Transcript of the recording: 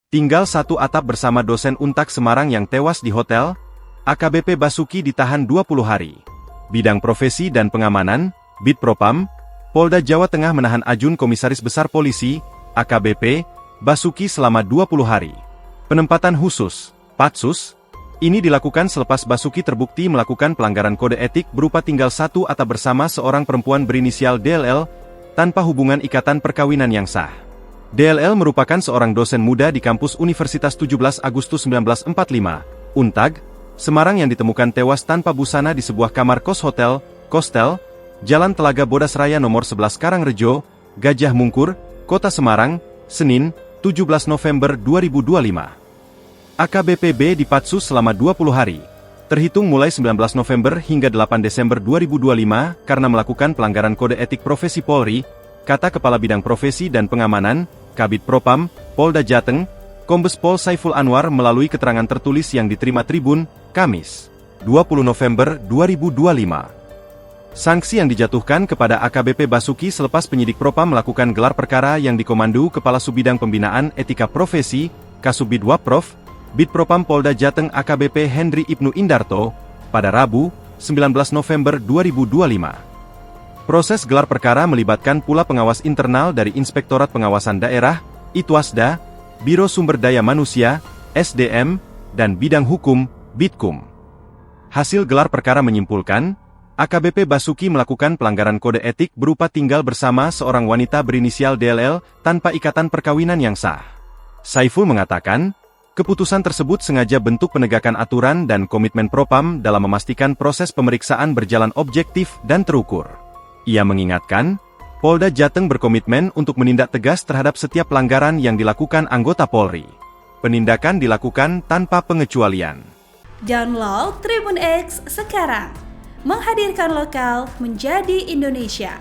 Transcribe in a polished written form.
Tinggal satu atap bersama dosen Untak Semarang yang tewas di hotel, AKBP Basuki ditahan 20 hari. Bidang Profesi dan Pengamanan, Bid Propam, Polda Jawa Tengah menahan Ajun Komisaris Besar Polisi, AKBP, Basuki selama 20 hari. Penempatan khusus, Patsus, ini dilakukan selepas Basuki terbukti melakukan pelanggaran kode etik berupa tinggal satu atap bersama seorang perempuan berinisial DLL, tanpa hubungan ikatan perkawinan yang sah. DLL merupakan seorang dosen muda di kampus Universitas 17 Agustus 1945, Untag, Semarang yang ditemukan tewas tanpa busana di sebuah kamar kos hotel, Kostel, Jalan Telaga Bodas Raya nomor 11 Karangrejo, Gajah Mungkur, Kota Semarang, Senin, 17 November 2025. AKBP dipatsus selama 20 hari, terhitung mulai 19 November hingga 8 Desember 2025 karena melakukan pelanggaran kode etik profesi Polri, kata Kepala Bidang Profesi dan Pengamanan, Kabid Propam, Polda Jateng, Kombes Pol Saiful Anwar melalui keterangan tertulis yang diterima Tribun, Kamis, 20 November 2025. Sanksi yang dijatuhkan kepada AKBP Basuki selepas penyidik Propam melakukan gelar perkara yang dikomandu Kepala Subbidang Pembinaan Etika Profesi, Kasubid Wapprov, Bid Propam Polda Jateng AKBP Hendri Ibnu Indarto, pada Rabu, 19 November 2025. Proses gelar perkara melibatkan pula pengawas internal dari Inspektorat Pengawasan Daerah, Itwasda, Biro Sumber Daya Manusia, SDM, dan Bidang Hukum, Bidkum. Hasil gelar perkara menyimpulkan, AKBP Basuki melakukan pelanggaran kode etik berupa tinggal bersama seorang wanita berinisial DLL tanpa ikatan perkawinan yang sah. Saiful mengatakan, keputusan tersebut sengaja bentuk penegakan aturan dan komitmen Propam dalam memastikan proses pemeriksaan berjalan objektif dan terukur. Ia mengingatkan, Polda Jateng berkomitmen untuk menindak tegas terhadap setiap pelanggaran yang dilakukan anggota Polri. Penindakan dilakukan tanpa pengecualian. Download Tribun X sekarang, menghadirkan lokal menjadi Indonesia.